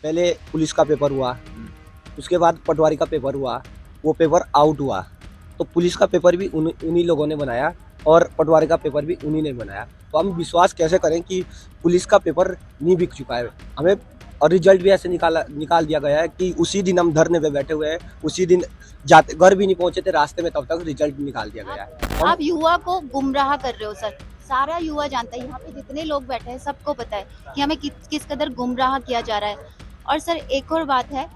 पहले पुलिस का पेपर हुआ, उसके बाद पटवारी का पेपर हुआ, वो पेपर आउट हुआ। तो पुलिस का पेपर भी उन्हीं लोगों ने बनाया और पटवारी का पेपर भी उन्हीं ने बनाया। तो हम विश्वास कैसे करें कि पुलिस का पेपर नहीं बिक चुका है। हमें और रिजल्ट भी ऐसे निकाल दिया गया है कि उसी दिन हम धरने पे बैठे हुए हैं, उसी दिन जाते घर भी नहीं पहुंचे थे, रास्ते में तब तक रिजल्ट निकाल दिया गया है। हम आप युवा को गुमराह कर रहे हो सर। सारा युवा जानता है, यहाँ पे जितने लोग बैठे हैं सबको पता है कि हमें किस कदर गुमराह किया जा रहा है। और सर एक और बात है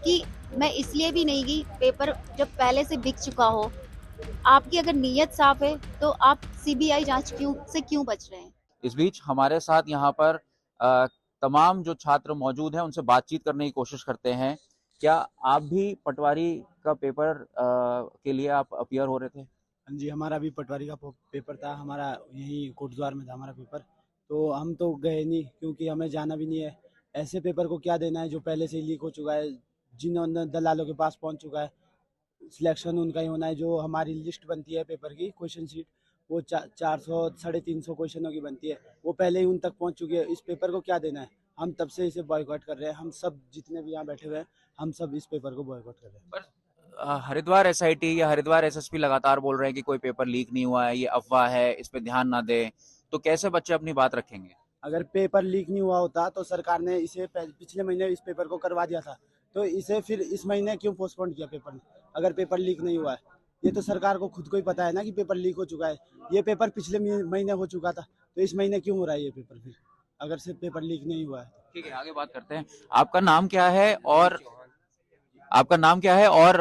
कि मैं इसलिए भी नहीं गई, पेपर जब पहले से बिक चुका हो। आपकी अगर नीयत साफ है तो आप सीबीआई जांच क्यों बच रहे हैं? इस बीच हमारे साथ यहाँ पर अ, तमाम जो छात्र मौजूद हैं उनसे बातचीत करने की कोशिश करते हैं। क्या आप भी पटवारी का पेपर के लिए आप अपीयर हो रहे थे? हाँ जी, हमारा भी पटवारी का पेपर था। हमारा यहीं कोटद्वार में था हमारा पेपर। तो हम तो गए नहीं क्योंकि हमें जाना भी नहीं है। ऐसे पेपर को क्या देना है जो पहले से ही लीक हो चुका है, जिन्होंने दलालों के पास पहुंच चुका है। सिलेक्शन उनका ही होना है। जो हमारी लिस्ट बनती है पेपर की क्वेश्चन शीट, वो 400 350 क्वेश्चनों की बनती है, वो पहले ही उन तक पहुंच चुकी है। इस पेपर को क्या देना है? हम तब से इसे बॉयकॉट कर रहे हैं। हम सब जितने भी यहाँ बैठे हुए हैं, हम सब इस पेपर को बॉयकॉट कर रहे हैं। पर हरिद्वार एसआईटी या हरिद्वार एसएसपी लगातार बोल रहे हैं कि कोई पेपर लीक नहीं हुआ है, ये अफवाह है, इस पे ध्यान ना दें। तो कैसे बच्चे अपनी बात रखेंगे? अगर पेपर लीक नहीं हुआ होता तो सरकार ने इसे पिछले महीने इस पेपर को करवा दिया था। तो इसे फिर इस महीने क्यों पोस्टपोन किया पेपर, अगर पेपर लीक नहीं हुआ है? ये तो सरकार को खुद को ही पता है ना कि पेपर लीक हो चुका है। ये पेपर पिछले महीने हो चुका था, तो इस महीने क्यों हो रहा है ये पेपर फिर, अगर सिर्फ पेपर लीक नहीं हुआ है? ठीक है, आगे बात करते हैं। आपका नाम क्या है और आपका नाम क्या है और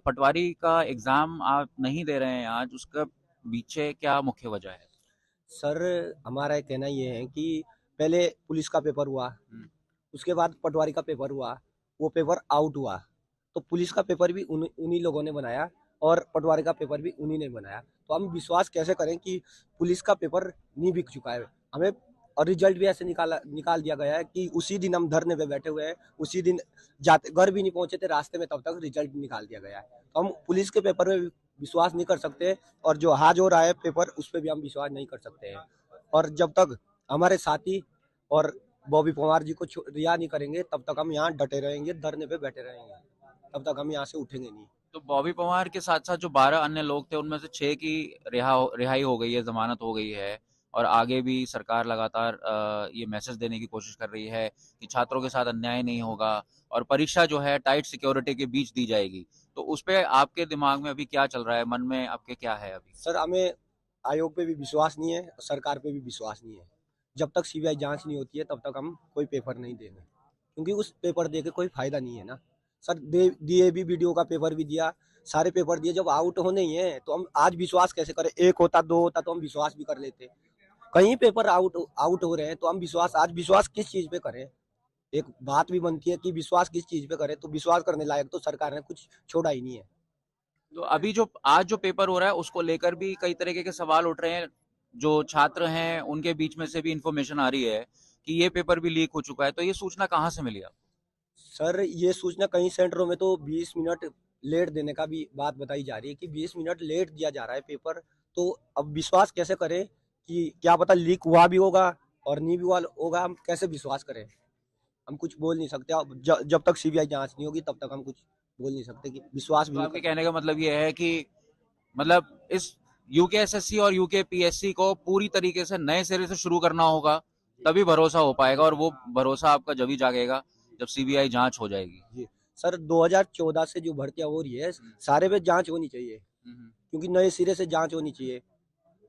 पटवारी का एग्जाम आप नहीं दे रहे हैं आज, उसका पीछे क्या मुख्य वजह है? सर, हमारा कहना ये है कि पहले पुलिस का पेपर हुआ, उसके बाद पटवारी का पेपर हुआ, वो पेपर आउट हुआ। तो पुलिस का पेपर भी उन्हीं लोगों ने बनाया और पटवारी का पेपर भी उन्हीं ने बनाया। तो हम विश्वास कैसे करें कि पुलिस का पेपर नहीं बिक चुका है। हमें और रिजल्ट भी ऐसे निकाल दिया गया है कि उसी दिन हम धरने पे बैठे हुए हैं, उसी दिन जाते घर भी नहीं पहुंचे थे, रास्ते में तब तक रिजल्ट निकाल दिया गया है। तो हम पुलिस के पेपर में विश्वास नहीं कर सकते और जो आज हो रहा है पेपर, उस पर भी हम विश्वास नहीं कर सकते हैं। और जब तक हमारे साथी और बॉबी पवार जी को रिहा नहीं करेंगे, तब तक हम यहाँ डटे रहेंगे, धरने पे बैठे रहेंगे, तब तक हम यहाँ से उठेंगे नहीं। तो बॉबी पवार के साथ साथ जो 12 अन्य लोग थे उनमें से 6 की रिहाई हो गई है, जमानत हो गई है। और आगे भी सरकार लगातार ये मैसेज देने की कोशिश कर रही है कि छात्रों के साथ अन्याय नहीं होगा और परीक्षा जो है टाइट सिक्योरिटी के बीच दी जाएगी। तो उस पे आपके दिमाग में अभी क्या चल रहा है, मन में आपके क्या है अभी? सर, हमें आयोग पे भी विश्वास नहीं है और सरकार पे भी विश्वास नहीं है। जब तक सीबीआई जांच नहीं होती है तब तक हम कोई पेपर नहीं देंगे, क्योंकि उस पेपर दे के कोई फायदा नहीं है ना। सर, दिए भी, वीडियो का पेपर भी दिया, सारे पेपर दिए, जब आउट होने ही है तो हम आज विश्वास कैसे करें? एक होता, दो होता तो हम विश्वास भी कर लेते। कहीं पेपर आउट आउट हो रहे हैं तो हम विश्वास किस चीज पे करें? एक बात भी बनती है कि विश्वास किस चीज पे करें, तो विश्वास करने लायक तो सरकार ने कुछ छोड़ा ही नहीं है। तो अभी जो आज जो पेपर हो रहा है उसको लेकर भी कई तरीके के सवाल उठ रहे हैं। जो छात्र हैं उनके बीच में से भी इंफॉर्मेशन आ रही है कि ये पेपर भी लीक हो चुका है। तो ये सूचना कहाँ से मिली आप? सर, ये सूचना कई सेंटरों में तो 20 मिनट लेट देने का भी बात बताई जा रही है कि 20 मिनट लेट दिया जा रहा है पेपर। तो अब विश्वास कैसे करें कि क्या पता लीक हुआ भी होगा और नहीं भी हुआ होगा? हम कैसे विश्वास करें? हम कुछ बोल नहीं सकते। अब जब तक सीबीआई जांच नहीं होगी तब तक हम कुछ बोल नहीं सकते, कि विश्वास भी तो नहीं आपके कर कहने सकते। का मतलब ये है कि मतलब इस यूकेएसएससी और यूकेपीएससी को पूरी तरीके से नए सिरे से शुरू करना होगा, तभी भरोसा हो पाएगा। और वो भरोसा आपका जब ही जागेगा जब सीबीआई जांच हो जाएगी। जी सर, 2014 से जो भर्तियां हो रही है, सारे पे जांच होनी चाहिए, क्योंकि नए सिरे से जांच होनी चाहिए।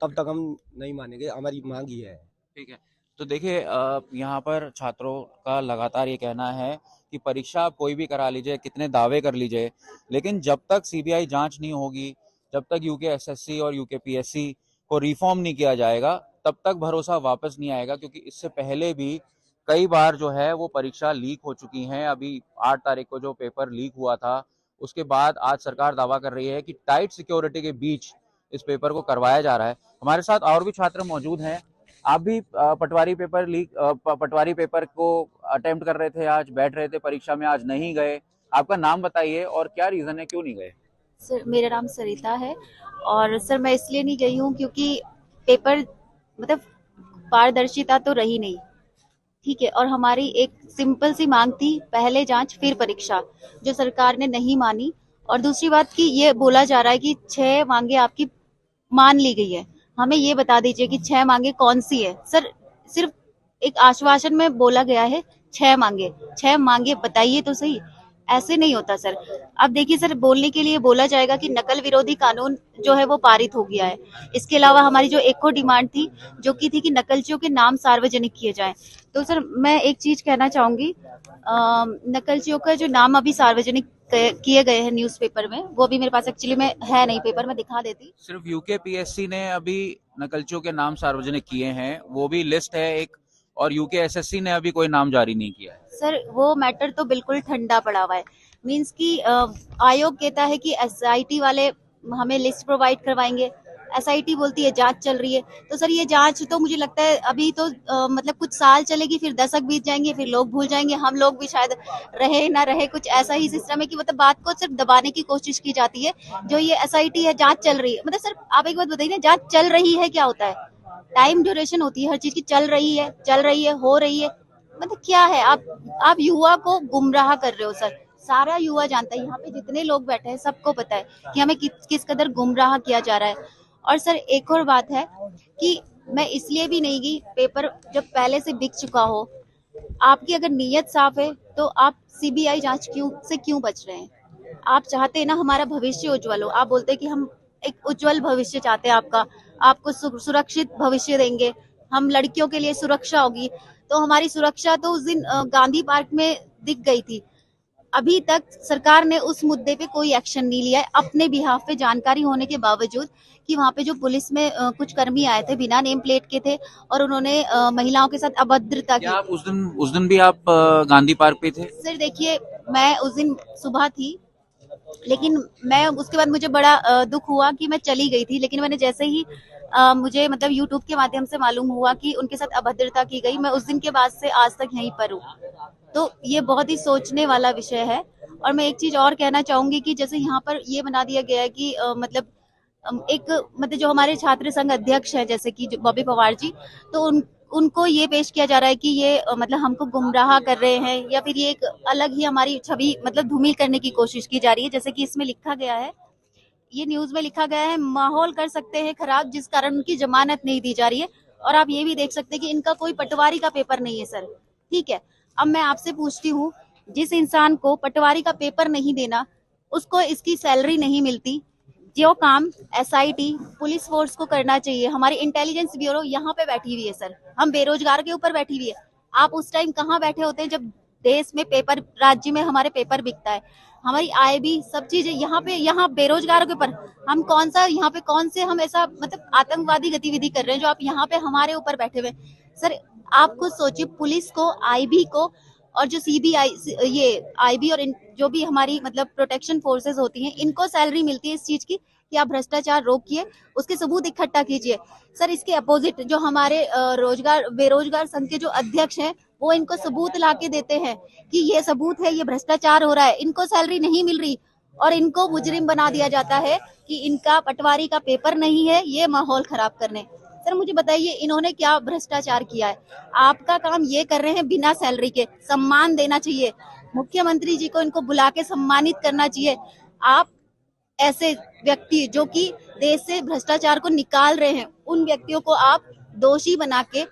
तब तक हम नहीं मानेंगे, हमारी मांग ही है। ठीक है। तो देखिए यहाँ पर छात्रों का लगातार ये कहना है कि परीक्षा आप कोई भी करा लीजिए, कितने दावे कर लीजिए, लेकिन जब तक सीबीआई जांच नहीं होगी, जब तक यूकेएसएससी और यूकेपीएससी को रिफॉर्म नहीं किया जाएगा, तब तक भरोसा वापस नहीं आएगा। क्योंकि इससे पहले भी कई बार जो है वो परीक्षा लीक हो चुकी हैं। अभी 8 तारीख को जो पेपर लीक हुआ था, उसके बाद आज सरकार दावा कर रही है कि टाइट सिक्योरिटी के बीच इस पेपर को करवाया जा रहा है। हमारे साथ और भी छात्र मौजूद हैं। आप भी पटवारी पेपर को अटेम्प्ट कर रहे थे, आज बैठ रहे थे परीक्षा में, आज नहीं गए। आपका नाम बताइए और क्या रीजन है, क्यों नहीं गए? सर मेरा नाम सरिता है। और सर मैं इसलिए नहीं गई हूँ क्योंकि पेपर मतलब पारदर्शिता तो रही नहीं। ठीक है, और हमारी एक सिंपल सी मांग थी, पहले जांच फिर परीक्षा, जो सरकार ने नहीं मानी। और दूसरी बात कि ये बोला जा रहा है कि 6 मांगे आपकी मान ली गई है। हमें ये बता दीजिए कि 6 मांगे कौन सी है सर। सिर्फ एक आश्वासन में बोला गया है 6 मांगे, 6 मांगे बताइए तो सही। ऐसे नहीं होता सर। अब देखिए सर, बोलने के लिए बोला जाएगा कि नकल विरोधी कानून जो है वो पारित हो गया है। इसके अलावा हमारी जो एक और डिमांड थी, जो की थी कि नकलचियों के नाम सार्वजनिक किए जाएं। तो सर मैं एक चीज कहना चाहूंगी, नकलचियों का जो नाम अभी सार्वजनिक किए गए हैं न्यूज़पेपर में, वो भी मेरे पास एक्चुअली में है नहीं पेपर, मैं दिखा देती। सिर्फ यूकेपीएससी ने अभी नकलचियों के नाम सार्वजनिक किए हैं, वो भी लिस्ट है एक, और यूकेएसएससी ने अभी कोई नाम जारी नहीं किया है। सर वो मैटर तो बिल्कुल ठंडा पड़ा हुआ है। मीन्स कि आयोग कहता है कि एसआईटी वाले हमें लिस्ट प्रोवाइड करवाएंगे, एसआईटी बोलती है जांच चल रही है। तो सर ये जांच तो मुझे लगता है अभी तो मतलब कुछ साल चलेगी, फिर दशक बीत जाएंगे, फिर लोग भूल जाएंगे, हम लोग भी शायद रहे ना रहे। कुछ ऐसा ही सिस्टम है कि मतलब बात को सिर्फ दबाने की कोशिश की जाती है। जो ये एसआईटी है, जांच चल रही है, मतलब सर आप एक बात बताइए ना, जांच चल रही है क्या होता है? टाइम ड्यूरेशन होती है हर चीज की। चल रही है, हो रही है, मतलब क्या है? आप युवा को गुमराह कर रहे हो सर। सारा युवा जानता है, यहाँ पे जितने लोग बैठे हैं सबको पता है कि हमें किस कदर गुमराह किया जा रहा है। और सर एक और बात है कि मैं इसलिए भी नहीं गई, पेपर जब पहले से बिक चुका हो। आपकी अगर नीयत साफ है तो आप सीबीआई जांच क्यों बच रहे हैं? आप चाहते हैं ना हमारा भविष्य उज्जवल हो। आप बोलते हैं कि हम एक उज्जवल भविष्य चाहते हैं आपका, आपको सुरक्षित भविष्य देंगे, हम लड़कियों के लिए सुरक्षा होगी। तो हमारी सुरक्षा तो उस दिन गांधी पार्क में दिख गई थी। अभी तक सरकार ने उस मुद्दे पे कोई एक्शन नहीं लिया है, अपने बिहाफ पे जानकारी होने के बावजूद कि वहाँ पे जो पुलिस में कुछ कर्मी आए थे, बिना नेम प्लेट के थे, और उन्होंने महिलाओं के साथ अभद्रता की। क्या आप उस दिन भी आप गांधी पार्क पे थे? सर देखिए, मैं उस दिन सुबह थी, लेकिन मैं उसके बाद मुझे बड़ा दुख हुआ कि मैं चली गई थी। लेकिन मैंने जैसे ही मुझे मतलब यूट्यूब के माध्यम से मालूम हुआ कि उनके साथ अभद्रता की गई, मैं उस दिन के बाद से आज तक यहीं पर हूँ। तो ये बहुत ही सोचने वाला विषय है। और मैं एक चीज और कहना चाहूंगी कि जैसे यहाँ पर ये बना दिया गया है कि मतलब एक मतलब जो हमारे छात्र संघ अध्यक्ष है, जैसे कि बॉबी पवार जी, तो उनको ये पेश किया जा रहा है कि ये मतलब हमको गुमराह कर रहे हैं, या फिर ये एक अलग ही हमारी छवि मतलब धूमिल करने की कोशिश की जा रही है। जैसे कि इसमें लिखा गया है, ये न्यूज में लिखा गया है, माहौल कर सकते हैं खराब जिस कारण उनकी जमानत नहीं दी जा रही है। और आप ये भी देख सकते हैं कि इनका कोई पटवारी का पेपर नहीं है सर। ठीक है, अब मैं आपसे पूछती हूँ, जिस इंसान को पटवारी का पेपर नहीं देना, उसको इसकी सैलरी नहीं मिलती। जो काम एसआईटी पुलिस फोर्स को करना चाहिए, हमारी इंटेलिजेंस ब्यूरो यहाँ पे बैठी हुई है सर, हम बेरोजगार के ऊपर बैठी हुई है। आप उस टाइम कहाँ बैठे होते हैं जब देश में पेपर, राज्य में हमारे पेपर बिकता है, हमारी आय भी सब चीजें यहाँ बेरोजगारों के ऊपर। हम कौन सा यहाँ पे कौन से हम ऐसा मतलब आतंकवादी गतिविधि कर रहे हैं जो आप यहाँ पे हमारे ऊपर बैठे हुए सर? आप खुद सोचिए, पुलिस को, आईबी को, और जो सीबीआई, ये आईबी और जो भी हमारी मतलब प्रोटेक्शन फोर्सेस होती हैं, इनको सैलरी मिलती है इस चीज की कि आप भ्रष्टाचार रोकिए, उसके सबूत इकट्ठा कीजिए। सर इसके अपोजिट जो हमारे बेरोजगार संघ के जो अध्यक्ष हैं, वो इनको सबूत ला के देते हैं कि ये सबूत है, ये भ्रष्टाचार हो रहा है, इनको सैलरी नहीं मिल रही, और इनको मुजरिम बना दिया जाता है कि इनका पटवारी का पेपर नहीं है, ये माहौल खराब करने। सर मुझे बताइए, इन्होंने क्या भ्रष्टाचार किया है? आपका काम ये कर रहे हैं बिना सैलरी के। सम्मान देना चाहिए, मुख्यमंत्री जी को इनको बुला के सम्मानित करना चाहिए। आप ऐसे व्यक्ति जो कि देश से भ्रष्टाचार को निकाल रहे हैं, उन व्यक्तियों को आप दोषी बना के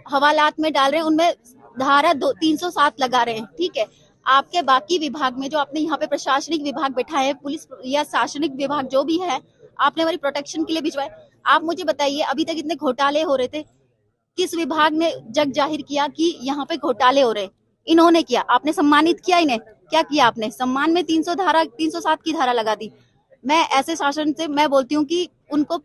हवालात में डाल रहे हैं, उनमें धारा 307 लगा रहे हैं। ठीक है, आपके बाकी विभाग में जो आपने यहाँ पे प्रशासनिक विभाग बैठाए हैं, पुलिस या शासनिक विभाग जो भी है, आपने हमारी प्रोटेक्शन के लिए भिजवाए। आप मुझे बताइए, अभी तक इतने घोटाले हो रहे थे, किस विभाग ने जग जाहिर किया कि यहाँ पे घोटाले हो रहे? इन्होंने किया। आपने सम्मानित किया इन्हें? क्या किया आपने? सम्मान में 307 की धारा लगा दी। मैं ऐसे शासन से मैं बोलती हूँ कि उनको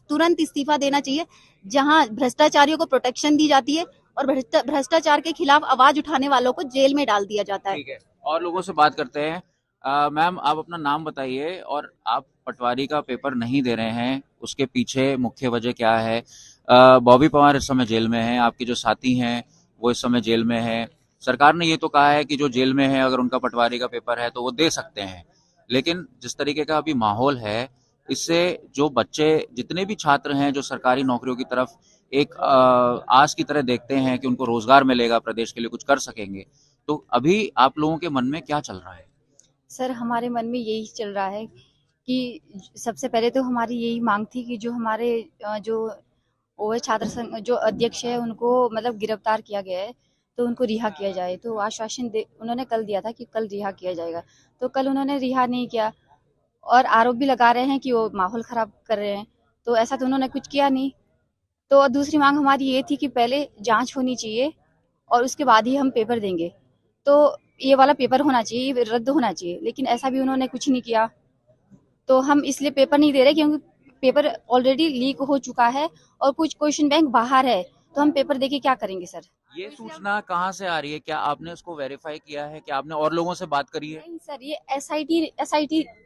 तुरंत इस्तीफा देना चाहिए, जहां भ्रष्टाचारियों को प्रोटेक्शन दी जाती है और भ्रष्टाचार के खिलाफ आवाज उठाने वालों को जेल में डाल दिया जाता है। ठीक है, और लोगों से बात करते हैं। मैम, आप अपना नाम बताइए, और आप पटवारी का पेपर नहीं दे रहे हैं, उसके पीछे मुख्य वजह क्या है? बॉबी पवार इस समय जेल में हैं, आपके जो साथी हैं वो इस समय जेल में हैं। सरकार ने ये तो कहा है कि जो जेल में है, अगर उनका पटवारी का पेपर है तो वो दे सकते हैं, लेकिन जिस तरीके का अभी माहौल है, इससे जो बच्चे, जितने भी छात्र हैं जो सरकारी नौकरियों की तरफ एक आस की तरह देखते हैं कि उनको रोजगार मिलेगा, प्रदेश के लिए कुछ कर सकेंगे। तो अभी आप लोगों के मन में क्या चल रहा है? सर हमारे मन में यही चल रहा है कि सबसे पहले तो हमारी यही मांग थी कि जो हमारे जो ओए छात्र संघ जो अध्यक्ष है उनको मतलब गिरफ्तार किया गया है, तो उनको रिहा किया जाए। तो आश्वासन दे उन्होंने कल दिया था कि कल रिहा किया जाएगा, तो कल उन्होंने रिहा नहीं किया और आरोप भी लगा रहे हैं कि वो माहौल खराब कर रहे हैं। तो ऐसा तो उन्होंने कुछ किया नहीं। तो दूसरी मांग हमारी ये थी कि पहले जांच होनी चाहिए और उसके बाद ही हम पेपर देंगे। तो ये वाला पेपर होना चाहिए, ये रद्द होना चाहिए, लेकिन ऐसा भी उन्होंने कुछ नहीं किया। तो हम इसलिए पेपर नहीं दे रहे क्योंकि पेपर ऑलरेडी लीक हो चुका है और कुछ क्वेश्चन बैंक बाहर है, तो हम पेपर देके क्या करेंगे सर? ये सूचना कहाँ से आ रही है? क्या आपने उसको वेरीफाई किया है? क्या आपने और लोगों से बात करी है? नहीं सर, ये एसआईटी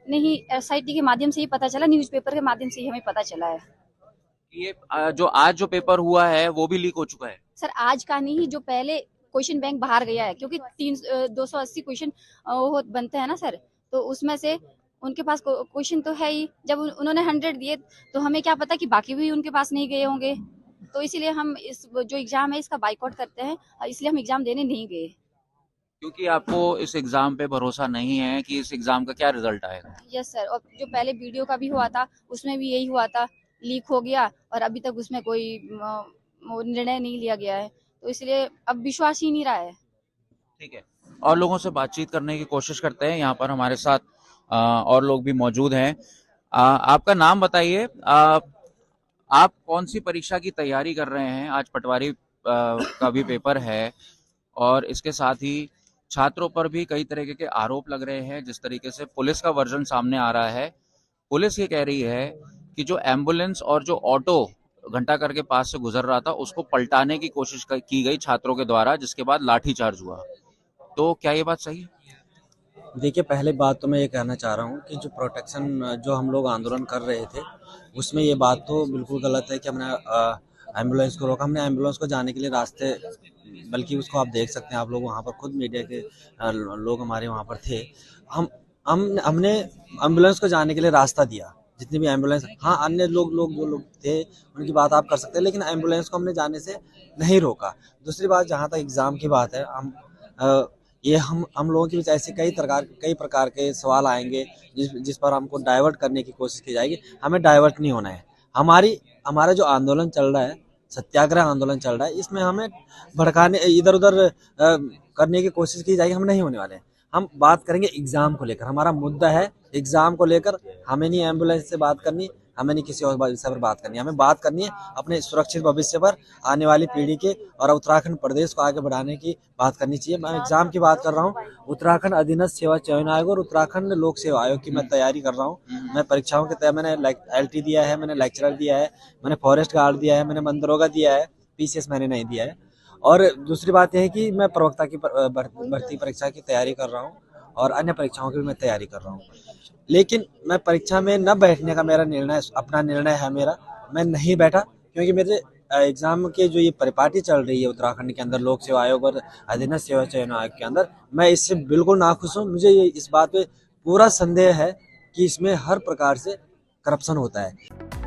नहीं, एसआईटी के माध्यम से ही पता चला, न्यूज़पेपर के माध्यम से ही हमें पता चला है। ये जो आज जो पेपर हुआ है वो भी लीक हो चुका है? सर आज का नहीं, जो पहले क्वेश्चन बैंक बाहर गया है, क्योंकि 280 क्वेश्चन वो बनते हैं ना सर, तो उसमें से उनके पास क्वेश्चन तो है ही। जब उन्होंने 100 दिए तो हमें क्या पता कि बाकी भी उनके पास नहीं गए होंगे। तो इसीलिए हम इस जो एग्जाम है इसका बाइकआउट करते हैं, इसलिए हम एग्जाम देने नहीं गए। क्योंकि आपको इस एग्जाम पे भरोसा नहीं है कि इस एग्जाम का क्या रिजल्ट आएगा। यस सर, और जो पहले वीडियो का भी हुआ था उसमें भी यही हुआ था, लीक हो गया और अभी तक उसमें कोई वो निर्णय नहीं लिया गया है, तो इसलिए अब विश्वास ही नहीं रहा है। ठीक है, और लोगों से बातचीत करने की कोशिश करते हैं। यहाँ पर हमारे साथ और लोग भी मौजूद हैं। आपका नाम बताइए। आप कौन सी परीक्षा की तैयारी कर रहे हैं? आज पटवारी का भी पेपर है और इसके साथ ही छात्रों पर भी कई तरीके के आरोप लग रहे हैं। जिस तरीके से पुलिस का वर्जन सामने आ रहा है, पुलिस ये कह रही है कि जो एम्बुलेंस और जो ऑटो घंटाघर के पास से गुजर रहा था उसको पलटाने की कोशिश की गई छात्रों के द्वारा, जिसके बाद लाठीचार्ज हुआ। तो क्या ये बात सही है? देखिए, पहले बात तो मैं ये कहना चाह रहा हूँ कि जो प्रोटेक्शन जो हम लोग आंदोलन कर रहे थे उसमें ये बात तो बिल्कुल गलत है कि हमने एम्बुलेंस को रोका। हमने एम्बुलेंस को जाने के लिए रास्ते, बल्कि उसको आप देख सकते हैं, आप लोग वहाँ पर खुद मीडिया के लोग हमारे वहाँ पर थे। हमने एम्बुलेंस को जाने के लिए रास्ता दिया, जितनी भी एम्बुलेंस, हाँ अन्य लोग जो लोग थे उनकी बात आप कर सकते हैं, लेकिन एम्बुलेंस को हमने जाने से नहीं रोका। दूसरी बात, जहाँ तक एग्ज़ाम की बात है, ये हम लोगों की वजह से कई प्रकार के सवाल आएंगे जिस पर हमको डाइवर्ट करने की कोशिश की जाएगी। हमें डाइवर्ट नहीं होना है। हमारा जो आंदोलन चल रहा है, सत्याग्रह आंदोलन चल रहा है, इसमें हमें भड़काने, इधर उधर करने की कोशिश की जाएगी, हम नहीं होने वाले हैं। हम बात करेंगे एग्जाम को लेकर, हमारा मुद्दा है एग्जाम को लेकर। हमें नहीं एम्बुलेंस से बात करनी, हमें नहीं किसी और विषय पर बात करनी है। हमें बात करनी है अपने सुरक्षित भविष्य पर, आने वाली पीढ़ी के और उत्तराखंड प्रदेश को आगे बढ़ाने की बात करनी चाहिए। मैं एग्जाम की बात कर रहा हूँ। उत्तराखंड अधीनस्थ सेवा चयन आयोग और उत्तराखंड लोक सेवा आयोग की मैं तैयारी कर रहा हूँ। मैं परीक्षाओं की तैयारी, मैंने LT दिया है, मैंने लेक्चरर दिया है, मैंने फॉरेस्ट गार्ड दिया है, मैंने मनदरोगा दिया है, PCS मैंने नहीं दिया है। और दूसरी बात यह है कि मैं प्रवक्ता की भर्ती परीक्षा की तैयारी कर रहा हूँ और अन्य परीक्षाओं की भी मैं तैयारी कर रहा हूँ। लेकिन मैं परीक्षा में न बैठने का मेरा निर्णय, अपना निर्णय है मेरा, मैं नहीं बैठा, क्योंकि मेरे एग्जाम के जो ये परिपाटी चल रही है उत्तराखंड के अंदर लोक सेवा आयोग और अधीनस्थ सेवा चयन आयोग के अंदर, मैं इससे बिल्कुल नाखुश हूँ। मुझे ये इस बात पे पूरा संदेह है कि इसमें हर प्रकार से करप्शन होता है।